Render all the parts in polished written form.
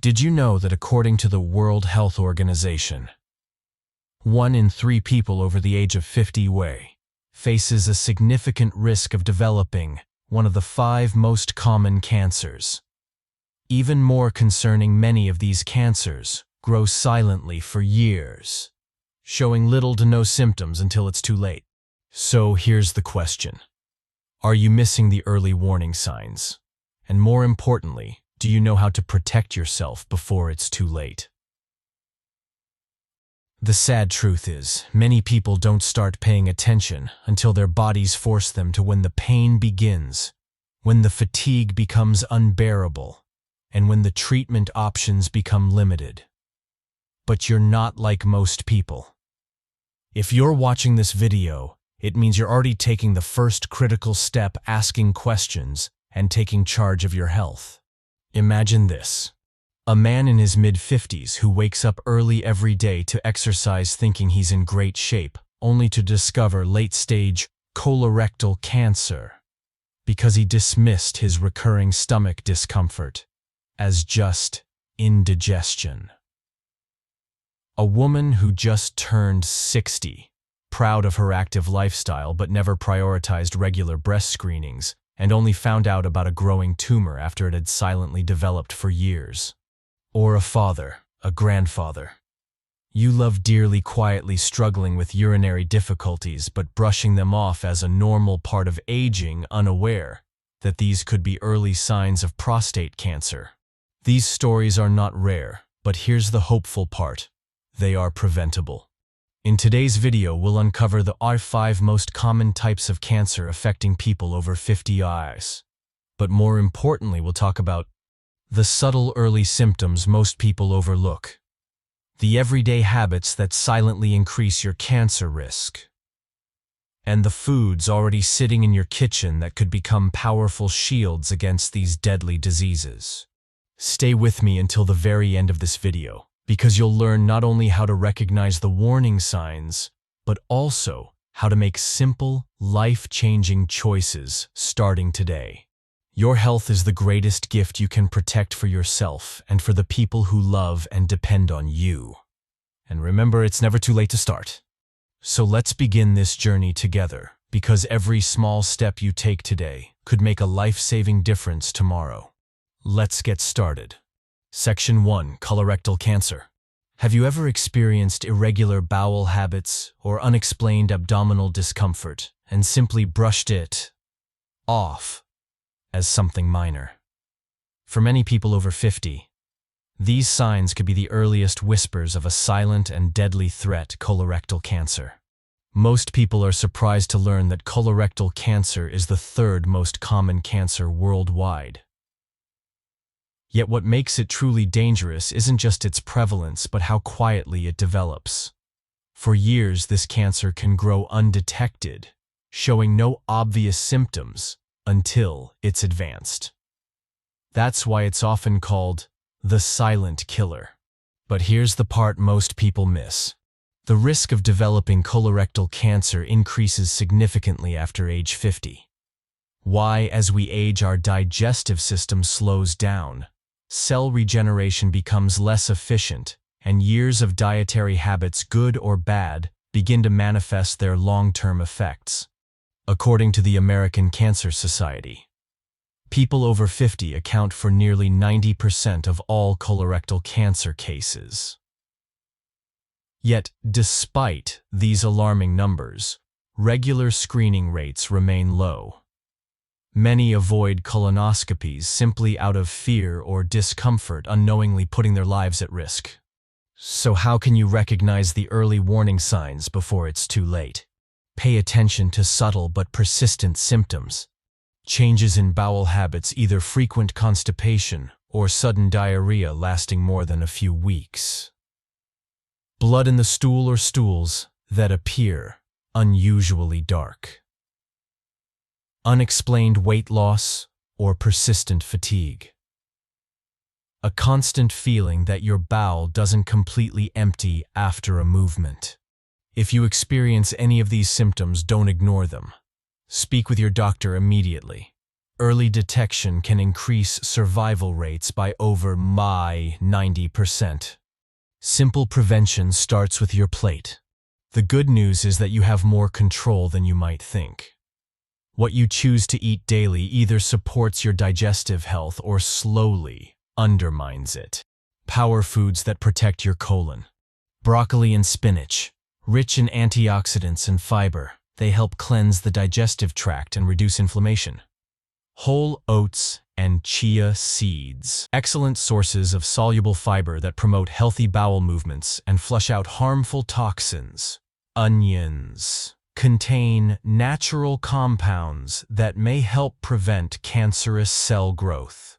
Did you know that according to the World Health Organization, 1 in 3 people over the age of 50 faces a significant risk of developing one of the 5 most common cancers? Even more concerning, many of these cancers grow silently for years, showing little to no symptoms until it's too late. So here's the question. Are you missing the early warning signs? And more importantly, do you know how to protect yourself before it's too late? The sad truth is, many people don't start paying attention until their bodies force them to, when the pain begins, when the fatigue becomes unbearable, and when the treatment options become limited. But you're not like most people. If you're watching this video, it means you're already taking the first critical step, asking questions and taking charge of your health. Imagine this. A man in his mid-50s who wakes up early every day to exercise thinking he's in great shape, only to discover late-stage colorectal cancer because he dismissed his recurring stomach discomfort as just indigestion. A woman who just turned 60, proud of her active lifestyle but never prioritized regular breast screenings, and only found out about a growing tumor after it had silently developed for years. Or a father, a grandfather. You love dearly, quietly struggling with urinary difficulties but brushing them off as a normal part of aging, unaware that these could be early signs of prostate cancer. These stories are not rare, but here's the hopeful part. They are preventable. In today's video, we'll uncover the 5 most common types of cancer affecting people over 50 years. But more importantly, we'll talk about the subtle early symptoms most people overlook, the everyday habits that silently increase your cancer risk, and the foods already sitting in your kitchen that could become powerful shields against these deadly diseases. Stay with me until the very end of this video, because you'll learn not only how to recognize the warning signs, but also how to make simple, life-changing choices starting today. Your health is the greatest gift you can protect for yourself and for the people who love and depend on you. And remember, it's never too late to start. So let's begin this journey together, because every small step you take today could make a life-saving difference tomorrow. Let's get started. Section 1. Colorectal cancer. Have you ever experienced irregular bowel habits or unexplained abdominal discomfort and simply brushed it off as something minor? For many people over 50, these signs could be the earliest whispers of a silent and deadly threat: colorectal cancer. Most people are surprised to learn that colorectal cancer is the 3rd most common cancer worldwide. Yet what makes it truly dangerous isn't just its prevalence, but how quietly it develops. For years, this cancer can grow undetected, showing no obvious symptoms until it's advanced. That's why it's often called the silent killer. But here's the part most people miss. The risk of developing colorectal cancer increases significantly after age 50. Why? As we age, our digestive system slows down, cell regeneration becomes less efficient, and years of dietary habits, good or bad, begin to manifest their long-term effects. According to the American Cancer Society, people over 50 account for nearly 90% of all colorectal cancer cases. Yet, despite these alarming numbers, regular screening rates remain low. Many avoid colonoscopies simply out of fear or discomfort, unknowingly putting their lives at risk. So how can you recognize the early warning signs before it's too late? Pay attention to subtle but persistent symptoms. Changes in bowel habits, either frequent constipation or sudden diarrhea lasting more than a few weeks. Blood in the stool or stools that appear unusually dark. Unexplained weight loss or persistent fatigue. A constant feeling that your bowel doesn't completely empty after a movement. If you experience any of these symptoms, don't ignore them. Speak with your doctor immediately. Early detection can increase survival rates by over 90%. Simple prevention starts with your plate. The good news is that you have more control than you might think. What you choose to eat daily either supports your digestive health or slowly undermines it. Power foods that protect your colon. Broccoli and spinach, rich in antioxidants and fiber, they help cleanse the digestive tract and reduce inflammation. Whole oats and chia seeds, excellent sources of soluble fiber that promote healthy bowel movements and flush out harmful toxins. Onions contain natural compounds that may help prevent cancerous cell growth.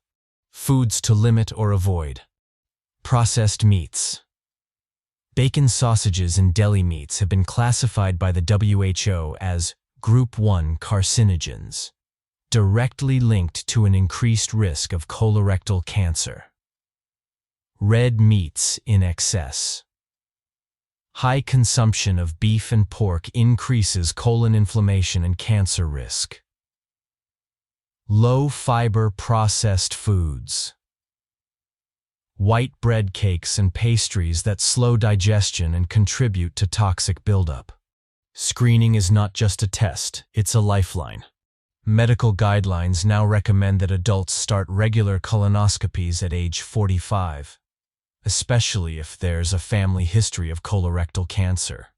Foods to limit or avoid. Processed meats. Bacon, sausages, and deli meats have been classified by the WHO as Group 1 carcinogens, directly linked to an increased risk of colorectal cancer. Red meats in excess. High consumption of beef and pork increases colon inflammation and cancer risk. Low-fiber processed foods. White bread cakes and pastries that slow digestion and contribute to toxic buildup. Screening is not just a test, it's a lifeline. Medical guidelines now recommend that adults start regular colonoscopies at age 45. Especially if there's a family history of colorectal cancer.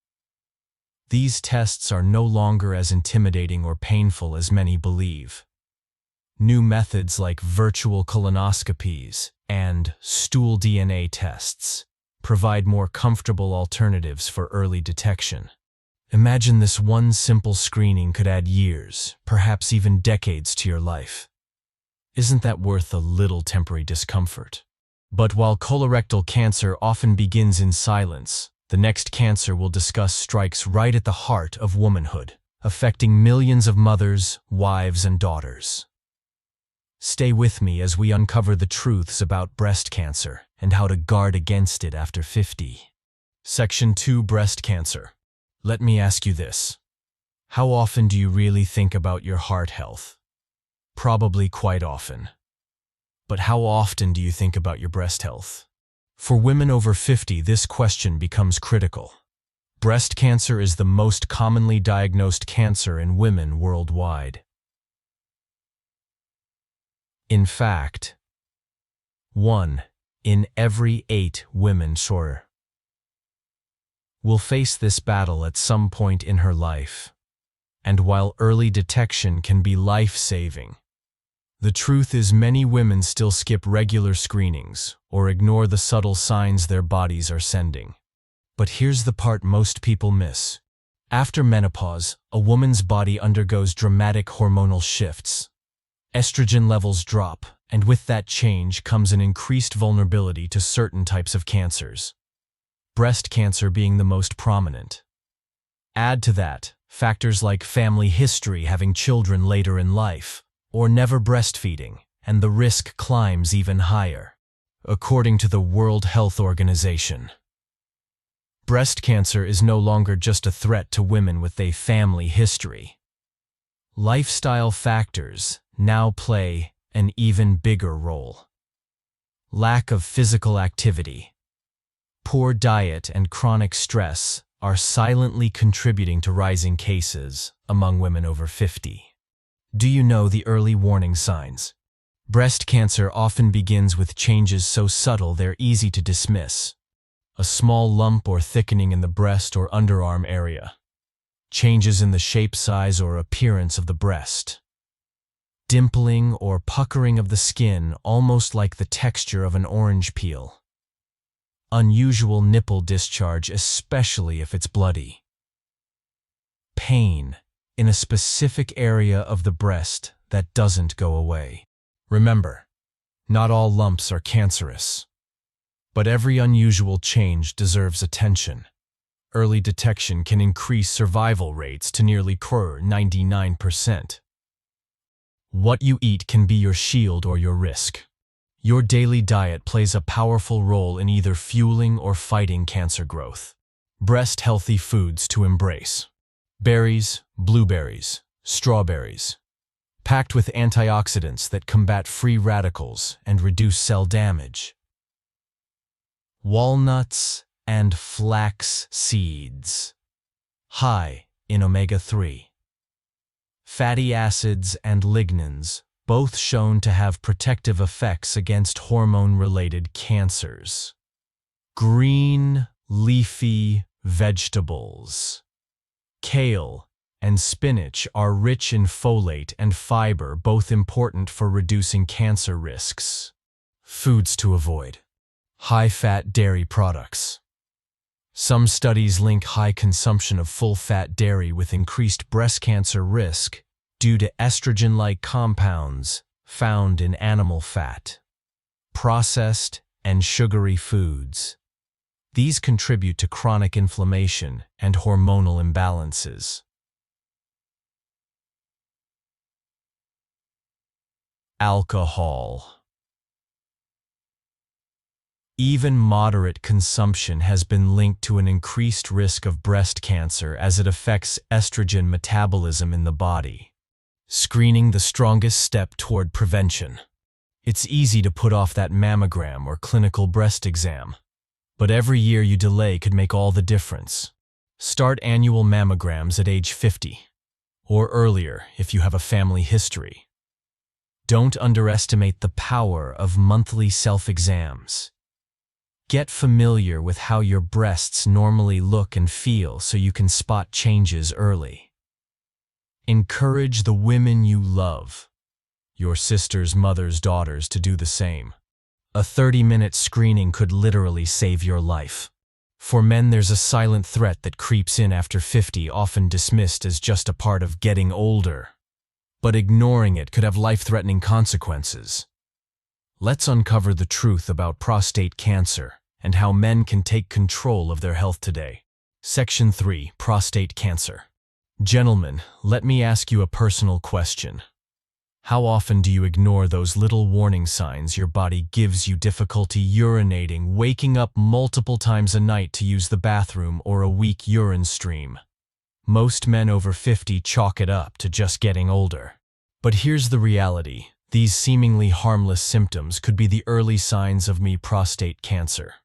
These tests are no longer as intimidating or painful as many believe. New methods like virtual colonoscopies and stool DNA tests provide more comfortable alternatives for early detection. Imagine this one simple screening could add years, perhaps even decades to your life. Isn't that worth a little temporary discomfort? But while colorectal cancer often begins in silence, the next cancer we'll discuss strikes right at the heart of womanhood, affecting millions of mothers, wives, and daughters. Stay with me as we uncover the truths about breast cancer and how to guard against it after 50. Section 2: Breast Cancer. Let me ask you this. How often do you really think about your heart health? Probably quite often. But how often do you think about your breast health? For women over 50, this question becomes critical. Breast cancer is the most commonly diagnosed cancer in women worldwide. In fact, 1 in every 8 women will face this battle at some point in her life. And while early detection can be life-saving, the truth is many women still skip regular screenings or ignore the subtle signs their bodies are sending. But here's the part most people miss. After menopause, a woman's body undergoes dramatic hormonal shifts. Estrogen levels drop, and with that change comes an increased vulnerability to certain types of cancers, breast cancer being the most prominent. Add to that factors like family history, having children later in life, or never breastfeeding, and the risk climbs even higher. According to the World Health Organization, breast cancer is no longer just a threat to women with a family history. Lifestyle factors now play an even bigger role. Lack of physical activity, poor diet, and chronic stress are silently contributing to rising cases among women over 50. Do you know the early warning signs? Breast cancer often begins with changes so subtle they're easy to dismiss. A small lump or thickening in the breast or underarm area. Changes in the shape, size, or appearance of the breast. Dimpling or puckering of the skin, almost like the texture of an orange peel. Unusual nipple discharge, especially if it's bloody. Pain in a specific area of the breast that doesn't go away. Remember, not all lumps are cancerous, but every unusual change deserves attention. Early detection can increase survival rates to nearly 99%. What you eat can be your shield or your risk. Your daily diet plays a powerful role in either fueling or fighting cancer growth. Breast-healthy foods to embrace. Berries, blueberries, strawberries, packed with antioxidants that combat free radicals and reduce cell damage. Walnuts and flax seeds, high in omega-3. Fatty acids and lignans, both shown to have protective effects against hormone-related cancers. Green, leafy vegetables. Kale and spinach are rich in folate and fiber, both important for reducing cancer risks. Foods to avoid. High-fat dairy products. Some studies link high consumption of full-fat dairy with increased breast cancer risk due to estrogen-like compounds found in animal fat. Processed and sugary foods. These contribute to chronic inflammation and hormonal imbalances. Alcohol. Even moderate consumption has been linked to an increased risk of breast cancer as it affects estrogen metabolism in the body. Screening the strongest step toward prevention. It's easy to put off that mammogram or clinical breast exam, but every year you delay could make all the difference. Start annual mammograms at age 50, or earlier if you have a family history. Don't underestimate the power of monthly self-exams. Get familiar with how your breasts normally look and feel so you can spot changes early. Encourage the women you love, your sisters, mothers, daughters, to do the same. A 30-minute screening could literally save your life. For men, there's a silent threat that creeps in after 50, often dismissed as just a part of getting older. But ignoring it could have life-threatening consequences. Let's uncover the truth about prostate cancer and how men can take control of their health today. Section 3. Prostate cancer. Gentlemen, let me ask you a personal question. How often do you ignore those little warning signs your body gives you? Difficulty urinating, waking up multiple times a night to use the bathroom, or a weak urine stream? Most men over 50 chalk it up to just getting older. But here's the reality. These seemingly harmless symptoms could be the early signs of prostate cancer.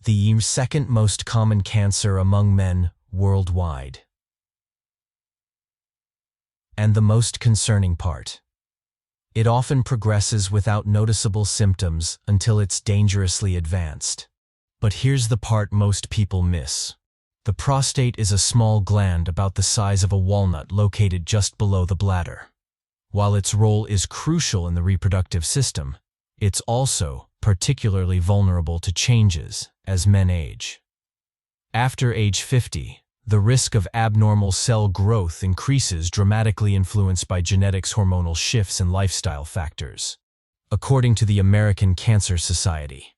The second most common cancer among men worldwide. And the most concerning part. It often progresses without noticeable symptoms until it's dangerously advanced. But here's the part most people miss. The prostate is a small gland about the size of a walnut located just below the bladder. While its role is crucial in the reproductive system, it's also particularly vulnerable to changes as men age. After age 50, the risk of abnormal cell growth increases, dramatically influenced by genetics, hormonal shifts, and lifestyle factors. According to the American Cancer Society,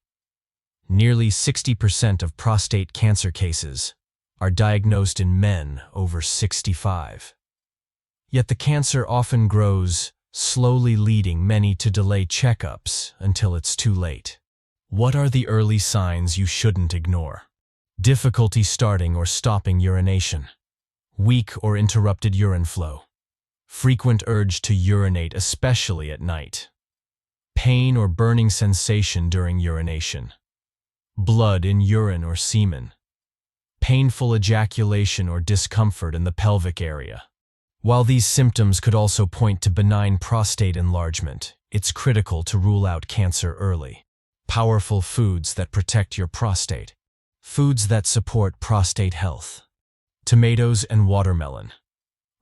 nearly 60% of prostate cancer cases are diagnosed in men over 65. Yet the cancer often grows slowly, leading many to delay checkups until it's too late. What are the early signs you shouldn't ignore? Difficulty starting or stopping urination. Weak or interrupted urine flow. Frequent urge to urinate, especially at night. Pain or burning sensation during urination. Blood in urine or semen. Painful ejaculation or discomfort in the pelvic area. While these symptoms could also point to benign prostate enlargement, it's critical to rule out cancer early. Powerful foods that protect your prostate. Foods that support prostate health. Tomatoes and watermelon.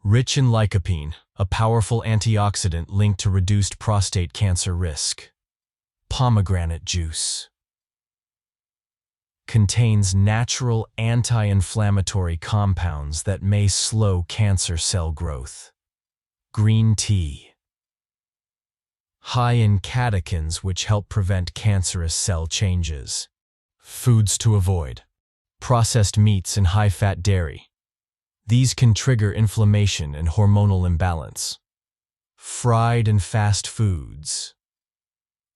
Rich in lycopene, a powerful antioxidant linked to reduced prostate cancer risk. Pomegranate juice. Contains natural anti-inflammatory compounds that may slow cancer cell growth. Green tea. High in catechins, which help prevent cancerous cell changes. Foods to avoid. Processed meats and high-fat dairy. These can trigger inflammation and hormonal imbalance. Fried and fast foods.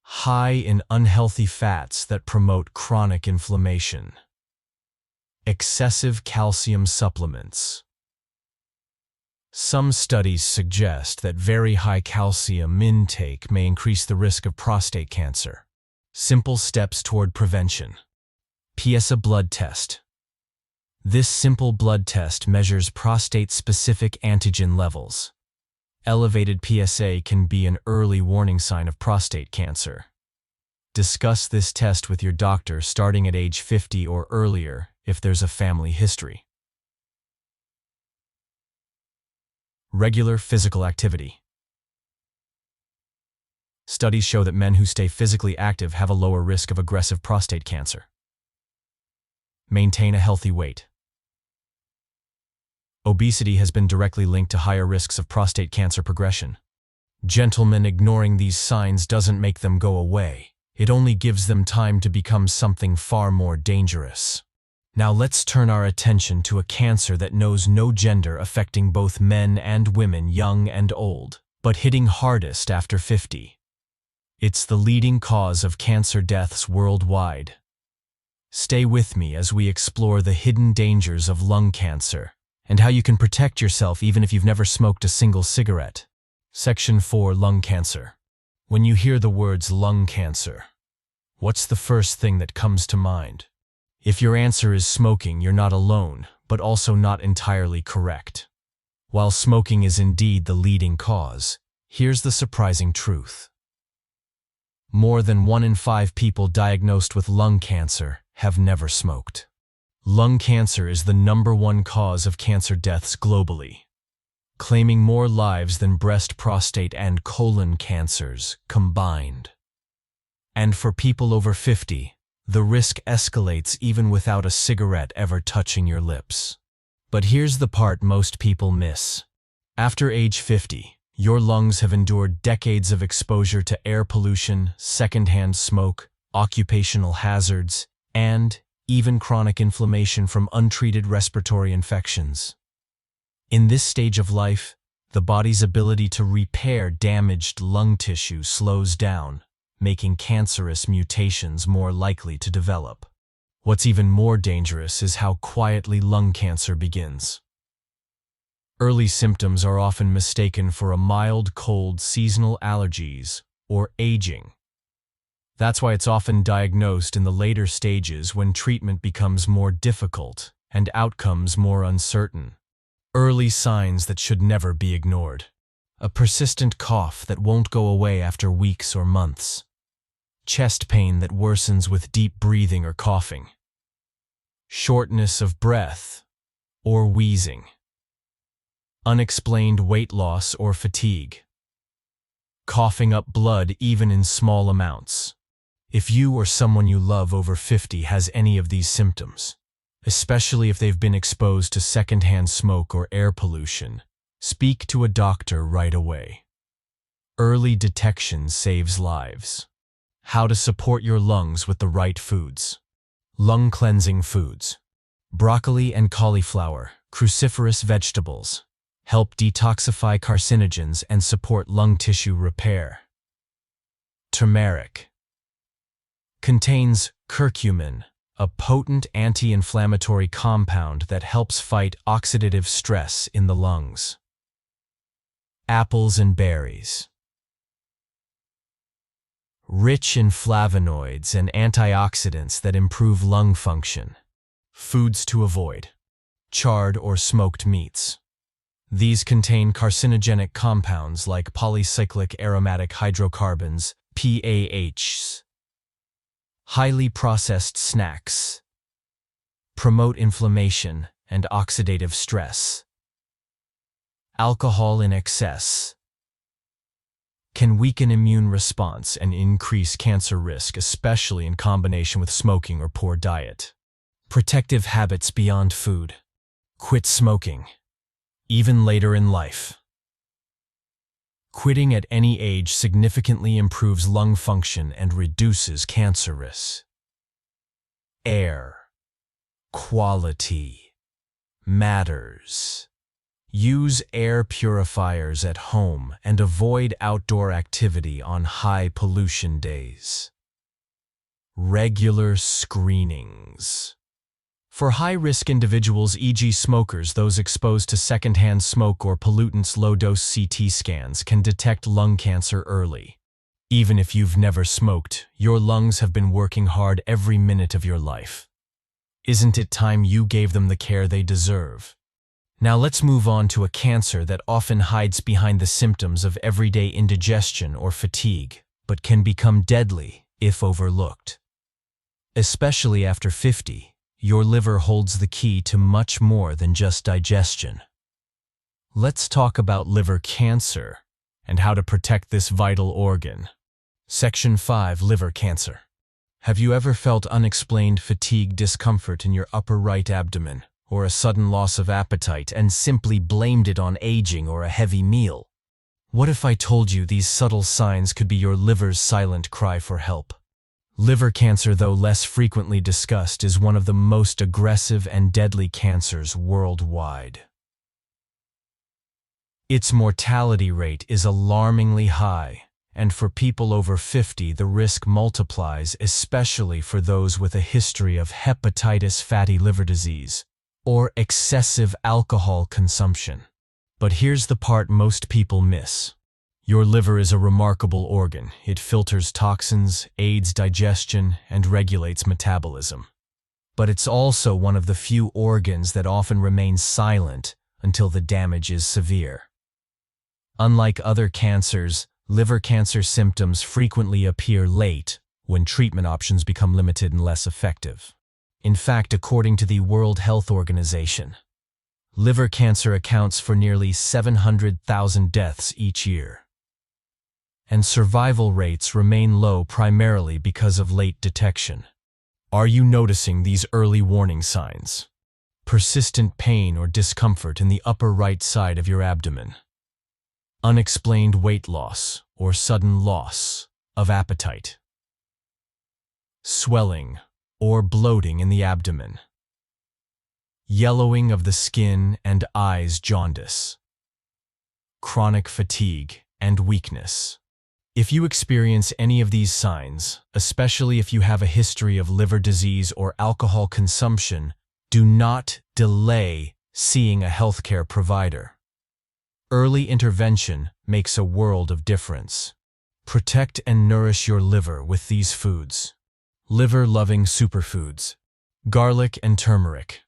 High in unhealthy fats that promote chronic inflammation. Excessive calcium supplements. Some studies suggest that very high calcium intake may increase the risk of prostate cancer. Simple steps toward prevention. PSA blood test. This simple blood test measures prostate-specific antigen levels. Elevated PSA can be an early warning sign of prostate cancer. Discuss this test with your doctor starting at age 50 or earlier if there's a family history. Regular physical activity. Studies show that men who stay physically active have a lower risk of aggressive prostate cancer. Maintain a healthy weight. Obesity has been directly linked to higher risks of prostate cancer progression. Gentlemen, ignoring these signs doesn't make them go away. It only gives them time to become something far more dangerous. Now let's turn our attention to a cancer that knows no gender, affecting both men and women, young and old, but hitting hardest after 50. It's the leading cause of cancer deaths worldwide. Stay with me as we explore the hidden dangers of lung cancer and how you can protect yourself even if you've never smoked a single cigarette. Section 4. Lung cancer. When you hear the words lung cancer, what's the first thing that comes to mind? If your answer is smoking, you're not alone, but also not entirely correct. While smoking is indeed the leading cause, here's the surprising truth. More than 1 in 5 people diagnosed with lung cancer have never smoked. Lung cancer is the #1 cause of cancer deaths globally, claiming more lives than breast, prostate, and colon cancers combined. And for people over 50, the risk escalates even without a cigarette ever touching your lips. But here's the part most people miss. After age 50, your lungs have endured decades of exposure to air pollution, secondhand smoke, occupational hazards, and even chronic inflammation from untreated respiratory infections. In this stage of life, the body's ability to repair damaged lung tissue slows down, making cancerous mutations more likely to develop. What's even more dangerous is how quietly lung cancer begins. Early symptoms are often mistaken for a mild cold, seasonal allergies, or aging. That's why it's often diagnosed in the later stages when treatment becomes more difficult and outcomes more uncertain. Early signs that should never be ignored. A persistent cough that won't go away after weeks or months. Chest pain that worsens with deep breathing or coughing. Shortness of breath or wheezing. Unexplained weight loss or fatigue. Coughing up blood even in small amounts. If you or someone you love over 50 has any of these symptoms, especially if they've been exposed to secondhand smoke or air pollution, speak to a doctor right away. Early detection saves lives. How to support your lungs with the right foods. Lung cleansing foods. Broccoli and cauliflower, cruciferous vegetables, help detoxify carcinogens and support lung tissue repair. Turmeric. Contains curcumin, a potent anti-inflammatory compound that helps fight oxidative stress in the lungs. Apples and berries. Rich in flavonoids and antioxidants that improve lung function. Foods to avoid. Charred or smoked meats. These contain carcinogenic compounds like polycyclic aromatic hydrocarbons, PAHs. Highly processed snacks. Promote inflammation and oxidative stress. Alcohol in excess. Can weaken immune response and increase cancer risk, especially in combination with smoking or poor diet. Protective habits beyond food. Quit smoking, even later in life. Quitting at any age significantly improves lung function and reduces cancer risk. Air quality matters. Use air purifiers at home and avoid outdoor activity on high pollution days. Regular screenings. For high-risk individuals, e.g. smokers, those exposed to secondhand smoke or pollutants, low-dose CT scans can detect lung cancer early. Even if you've never smoked, your lungs have been working hard every minute of your life. Isn't it time you gave them the care they deserve? Now let's move on to a cancer that often hides behind the symptoms of everyday indigestion or fatigue, but can become deadly if overlooked. Especially after 50, your liver holds the key to much more than just digestion. Let's talk about liver cancer and how to protect this vital organ. Section 5. Liver cancer. Have you ever felt unexplained fatigue, discomfort in your upper right abdomen, or a sudden loss of appetite and simply blamed it on aging or a heavy meal? What if I told you these subtle signs could be your liver's silent cry for help? Liver cancer, though less frequently discussed, is one of the most aggressive and deadly cancers worldwide. Its mortality rate is alarmingly high, and for people over 50, the risk multiplies, especially for those with a history of hepatitis, fatty liver disease, or excessive alcohol consumption. But here's the part most people miss. Your liver is a remarkable organ. It filters toxins, aids digestion, and regulates metabolism. But it's also one of the few organs that often remains silent until the damage is severe. Unlike other cancers, liver cancer symptoms frequently appear late when treatment options become limited and less effective. In fact, according to the World Health Organization, liver cancer accounts for nearly 700,000 deaths each year. And survival rates remain low primarily because of late detection. Are you noticing these early warning signs? Persistent pain or discomfort in the upper right side of your abdomen. Unexplained weight loss or sudden loss of appetite. Swelling or bloating in the abdomen. Yellowing of the skin and eyes, jaundice. Chronic fatigue and weakness. If you experience any of these signs, especially if you have a history of liver disease or alcohol consumption, do not delay seeing a healthcare provider. Early intervention makes a world of difference. Protect and nourish your liver with these foods. Liver-loving superfoods. Garlic and turmeric.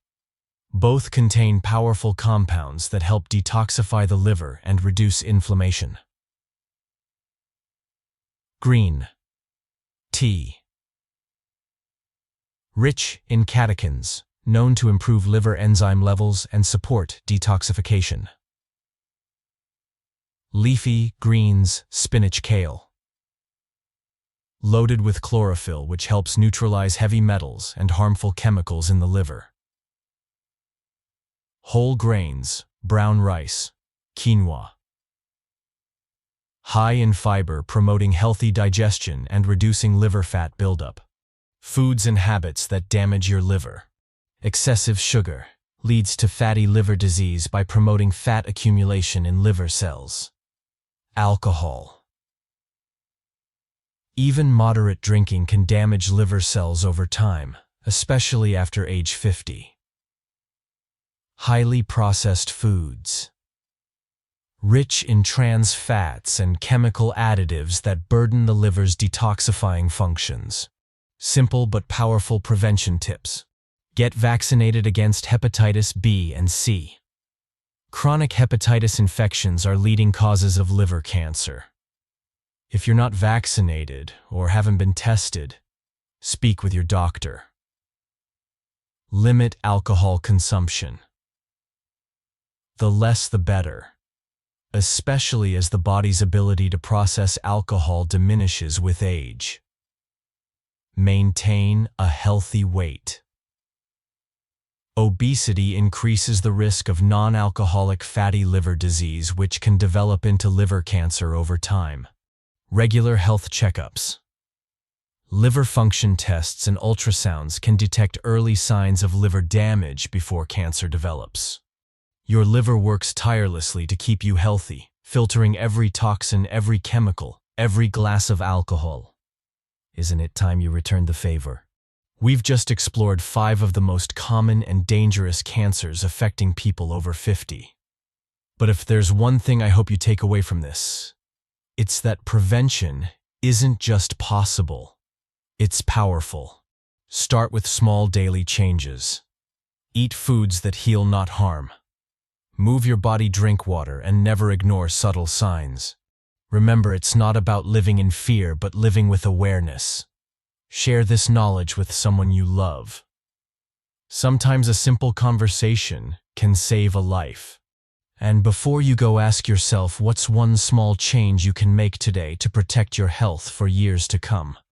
Both contain powerful compounds that help detoxify the liver and reduce inflammation. Green tea. Rich in catechins, known to improve liver enzyme levels and support detoxification. Leafy greens, spinach, kale. Loaded with chlorophyll, which helps neutralize heavy metals and harmful chemicals in the liver. Whole grains, brown rice, quinoa. High in fiber, promoting healthy digestion and reducing liver fat buildup. Foods and habits that damage your liver. Excessive sugar leads to fatty liver disease by promoting fat accumulation in liver cells. Alcohol. Even moderate drinking can damage liver cells over time, especially after age 50. Highly processed foods. Rich in trans fats and chemical additives that burden the liver's detoxifying functions. Simple but powerful prevention tips. Get vaccinated against hepatitis B and C. Chronic hepatitis infections are leading causes of liver cancer. If you're not vaccinated or haven't been tested, speak with your doctor. Limit alcohol consumption. The less the better, especially as the body's ability to process alcohol diminishes with age. Maintain a healthy weight. Obesity increases the risk of non-alcoholic fatty liver disease, which can develop into liver cancer over time. Regular health checkups. Liver function tests and ultrasounds can detect early signs of liver damage before cancer develops. Your liver works tirelessly to keep you healthy, filtering every toxin, every chemical, every glass of alcohol. Isn't it time you returned the favor? We've just explored 5 of the most common and dangerous cancers affecting people over 50. But if there's one thing I hope you take away from this, it's that prevention isn't just possible, it's powerful. Start with small daily changes. Eat foods that heal, not harm. Move your body, drink water, and never ignore subtle signs. Remember, it's not about living in fear, but living with awareness. Share this knowledge with someone you love. Sometimes a simple conversation can save a life. And before you go, ask yourself, what's one small change you can make today to protect your health for years to come?